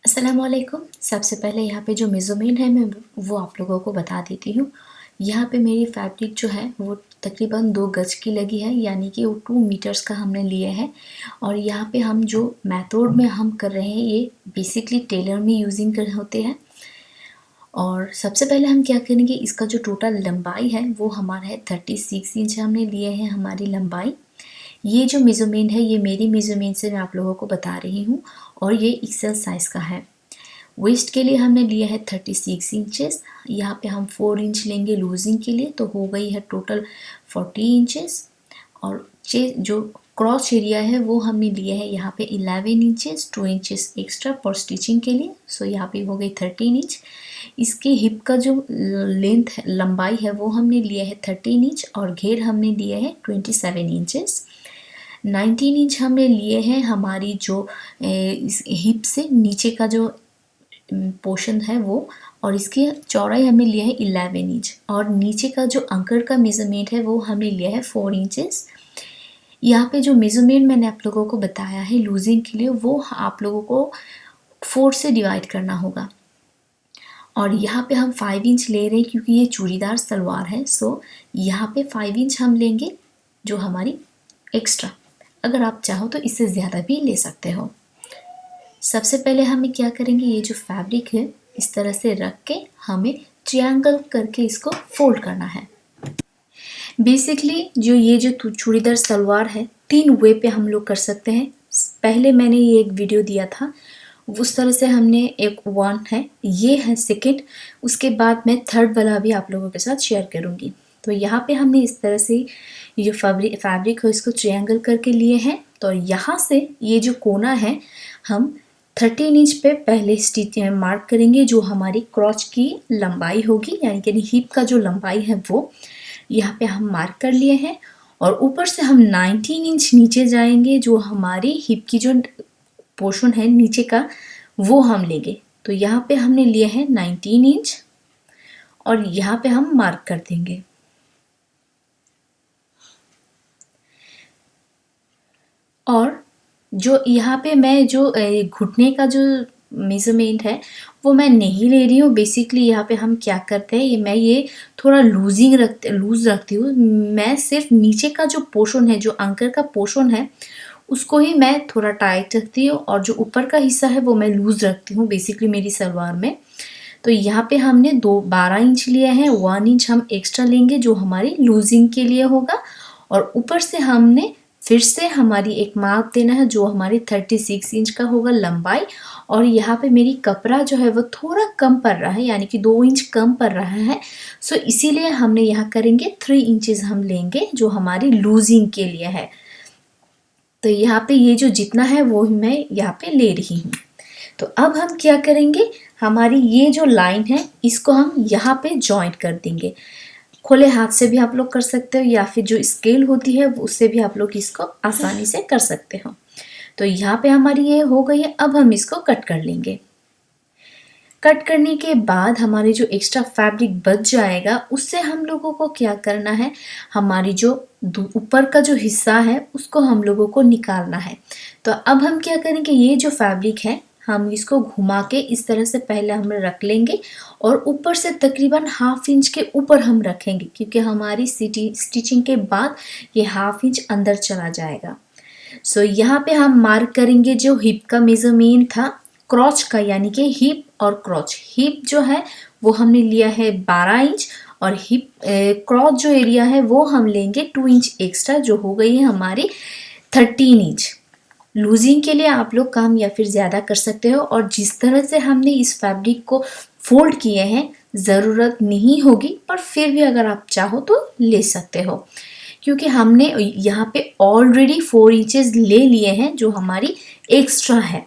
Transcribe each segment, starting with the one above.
अस्सलामुअलैकुम। सबसे पहले यहाँ पे जो मेज़रमेंट है मैं वो आप लोगों को बता देती हूँ। यहाँ पे मेरी फैब्रिक जो है वो तकरीबन 2 गज की लगी है, यानी कि वो 2 मीटर्स का हमने लिए है। और यहाँ पे हम जो मेथड में हम कर रहे हैं ये बेसिकली टेलर में यूजिंग कर होते हैं। और सबसे पहले हम क्या करेंगे, इसका जो टोटल लंबाई है वो हमारा है 36 इंच हमने लिए हैं हमारी लंबाई। ये जो मेज़रमेंट है ये मेरी मेज़रमेंट से मैं आप लोगों को बता रही हूँ और ये एक्सेल साइज़ का है। वेस्ट के लिए हमने लिया है 36 इंचेस। यहाँ पे हम 4 इंच लेंगे लूजिंग के लिए, तो हो गई है टोटल 40 इंचेस। और जो क्रॉस एरिया है वो हमने लिया है यहाँ पे 11 inches, 2 inches extra for stitching के लिए। सो यहाँ पे हो गई 13 इंच। इसके हिप का जो लेंथ है, लंबाई है, वो हमने लिया है 13 इंच और घेर हमने लिया है 27 इंचेस। 19 इंच हमने लिए हैं हमारी जो इस हिप से नीचे का जो पोर्शन है वो, और इसकी चौड़ाई हमने लिया है 11 इंच और नीचे का जो अंकर का मेज़रमेंट है वो हमने लिया है 4 इंचेस। यहाँ पे जो मेज़रमेंट मैंने आप लोगों को बताया है लूजिंग के लिए वो आप लोगों को 4 से डिवाइड करना होगा। और यहाँ पे हम 5 इंच ले रहे हैं क्योंकि ये चूड़ीदार सलवार है। सो यहाँ पे 5 इंच हम लेंगे जो हमारी एक्स्ट्रा। अगर आप चाहो तो इससे ज़्यादा भी ले सकते हो। सबसे पहले हमें क्या करेंगे, ये जो फैब्रिक है इस तरह से रख के हमें ट्रायंगल करके इसको फोल्ड करना है। बेसिकली जो ये जो चूड़ीदार सलवार है 3 वे पे हम लोग कर सकते हैं। पहले मैंने ये एक वीडियो दिया था, उस तरह से हमने एक 1 है, ये है सेकेंड, उसके बाद मैं थर्ड वाला भी आप लोगों के साथ शेयर करूँगी। तो यहाँ पे हमने इस तरह से ये जो फैब्रिक है इसको ट्रायंगल करके लिए हैं। तो यहाँ से ये जो कोना है हम 13 इंच पे पहले स्टिच मार्क करेंगे, जो हमारी क्रॉच की लंबाई होगी, यानी कि हिप का जो लंबाई है वो यहाँ पे हम मार्क कर लिए हैं। और ऊपर से हम 19 इंच नीचे जाएंगे, जो हमारी हिप की जो पोर्शन है नीचे का वो हम लेंगे। तो यहाँ पे हमने लिया है 19 इंच और यहाँ पे हम मार्क कर देंगे। और जो यहाँ पे मैं जो घुटने का जो मेज़रमेंट है वो मैं नहीं ले रही हूँ। बेसिकली यहाँ पे हम क्या करते हैं, मैं ये थोड़ा लूज़ रखती हूँ। मैं सिर्फ नीचे का जो पोर्शन है, जो अंकर का पोर्शन है, उसको ही मैं थोड़ा टाइट रखती हूँ और जो ऊपर का हिस्सा है वो मैं लूज़ रखती हूँ बेसिकली मेरी सलवार में। तो यहाँ पे हमने 12 इंच लिए हैं, 1 इंच हम एक्स्ट्रा लेंगे जो हमारी लूजिंग के लिए होगा। और ऊपर से हमने फिर से हमारी एक माप देना है जो हमारी 36 इंच का होगा लंबाई। और यहाँ पे मेरी कपड़ा जो है वो थोड़ा कम पड़ रहा है, यानी कि 2 इंच कम पड़ रहा है। सो इसीलिए हमने यहाँ करेंगे 3 इंचेस हम लेंगे जो हमारी लूजिंग के लिए है। तो यहाँ पे ये जो जितना है वो मैं यहाँ पे ले रही हूँ। तो अब हम क्या करेंगे, हमारी ये जो लाइन है इसको हम यहाँ पे जॉइंट कर देंगे। खुले हाथ से भी आप लोग कर सकते हो या फिर जो स्केल होती है उससे भी आप लोग इसको आसानी से कर सकते हो। तो यहाँ पे हमारी ये हो गई है। अब हम इसको कट कर लेंगे। कट करने के बाद हमारी जो एक्स्ट्रा फैब्रिक बच जाएगा उससे हम लोगों को क्या करना है, हमारी जो ऊपर का जो हिस्सा है उसको हम लोगों को निकालना है। तो अब हम क्या करेंगे, ये जो फैब्रिक है हम इसको घुमा के इस तरह से पहले हम रख लेंगे और ऊपर से तकरीबन ½ इंच के ऊपर हम रखेंगे, क्योंकि हमारी स्टिचिंग के बाद ये ½ इंच अंदर चला जाएगा। सो यहाँ पे हम मार्क करेंगे जो हिप का मेजरमेंट था क्रॉच का, यानी कि हिप और क्रॉच। हिप जो है वो हमने लिया है 12 इंच और हिप क्रॉच जो एरिया है वो हम लेंगे 2 इंच एक्स्ट्रा, जो हो गई है हमारी 13 इंच। लूजिंग के लिए आप लोग कम या फिर ज़्यादा कर सकते हो। और जिस तरह से हमने इस फैब्रिक को फोल्ड किए हैं ज़रूरत नहीं होगी, पर फिर भी अगर आप चाहो तो ले सकते हो, क्योंकि हमने यहाँ पे ऑलरेडी 4 इंचेस ले लिए हैं जो हमारी एक्स्ट्रा है।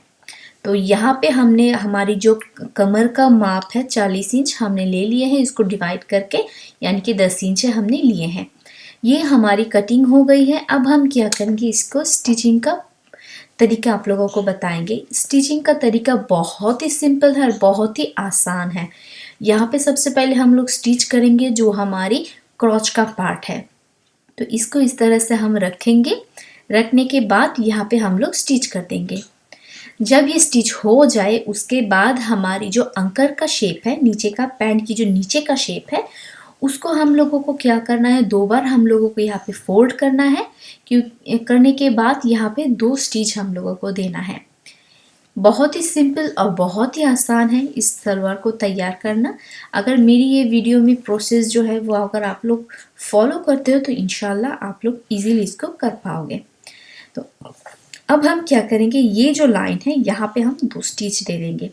तो यहाँ पे हमने हमारी जो कमर का माप है 40 इंच हमने ले लिए हैं, इसको डिवाइड करके, यानी कि 10 इंच हमने लिए हैं। ये हमारी कटिंग हो गई है। अब हम क्या करेंगे, इसको स्टिचिंग का तरीका आप लोगों को बताएंगे। स्टिचिंग का तरीका बहुत ही सिंपल है और बहुत ही आसान है। यहाँ पे सबसे पहले हम लोग स्टिच करेंगे जो हमारी क्रॉच का पार्ट है। तो इसको इस तरह से हम रखेंगे। रखने के बाद यहाँ पे हम लोग स्टिच कर देंगे। जब ये स्टिच हो जाए उसके बाद हमारी जो अंकर का शेप है, नीचे का पैंट की जो नीचे का शेप है, उसको हम लोगों को क्या करना है, 2 बार हम लोगों को यहाँ पे फोल्ड करना है। करने के बाद यहाँ पे 2 स्टिच हम लोगों को देना है। बहुत ही सिंपल और बहुत ही आसान है इस सलवार को तैयार करना। अगर मेरी ये वीडियो में प्रोसेस जो है वो अगर आप लोग फॉलो करते हो तो इंशाल्लाह आप लोग इजीली इसको कर पाओगे। तो अब हम क्या करेंगे, ये जो लाइन है यहाँ पे हम 2 स्टिच दे देंगे।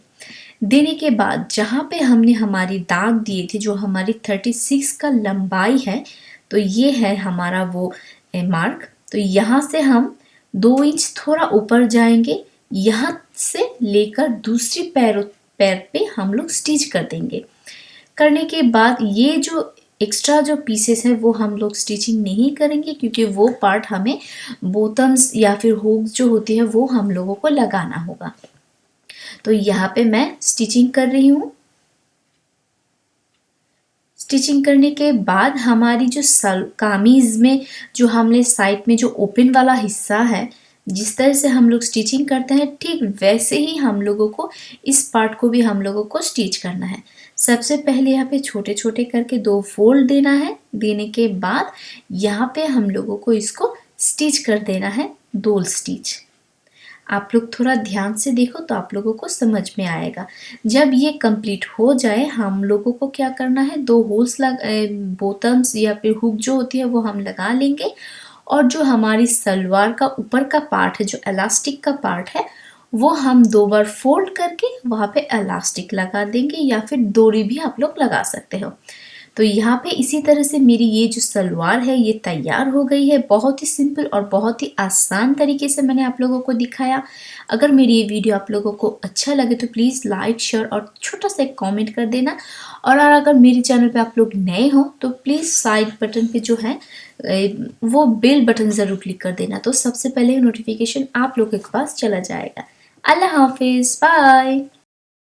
देने के बाद जहाँ पे हमने हमारी दाग दिए थे, जो हमारी 36 का लंबाई है, तो ये है हमारा वो मार्क। तो यहाँ से हम 2 इंच थोड़ा ऊपर जाएंगे, यहाँ से लेकर दूसरी पैर पे हम लोग स्टिच कर देंगे। करने के बाद ये जो एक्स्ट्रा जो पीसेस है वो हम लोग स्टिचिंग नहीं करेंगे, क्योंकि वो पार्ट हमें बॉटम्स या फिर हुक्स जो होती है वो हम लोगों को लगाना होगा। तो यहाँ पे मैं स्टिचिंग कर रही हूँ। स्टिचिंग करने के बाद हमारी जो कामीज में जो हमने साइड में जो ओपन वाला हिस्सा है, जिस तरह से हम लोग स्टिचिंग करते हैं, ठीक वैसे ही हम लोगों को इस पार्ट को भी हम लोगों को स्टिच करना है। सबसे पहले यहाँ पे छोटे छोटे करके 2 फोल्ड देना है। देने के बाद यहाँ पे हम लोगों को इसको स्टिच कर देना है, 2 स्टिच। आप लोग थोड़ा ध्यान से देखो तो आप लोगों को समझ में आएगा। जब ये कंप्लीट हो जाए हम लोगों को क्या करना है, 2 होल्स बॉटम्स या फिर हुक जो होती है वो हम लगा लेंगे। और जो हमारी सलवार का ऊपर का पार्ट है, जो इलास्टिक का पार्ट है, वो हम 2 बार फोल्ड करके वहाँ पे इलास्टिक लगा देंगे, या फिर डोरी भी आप लोग लगा सकते हो। तो यहाँ पे इसी तरह से मेरी ये जो सलवार है ये तैयार हो गई है। बहुत ही सिंपल और बहुत ही आसान तरीके से मैंने आप लोगों को दिखाया। अगर मेरी ये वीडियो आप लोगों को अच्छा लगे तो प्लीज़ लाइक, शेयर और छोटा सा एक कमेंट कर देना। और अगर मेरे चैनल पे आप लोग नए हो तो प्लीज़ साइड बटन पे जो है वो बेल बटन ज़रूर क्लिक कर देना, तो सबसे पहले नोटिफिकेशन आप लोगों के पास चला जाएगा। अल्लाह हाफिज़, बाय।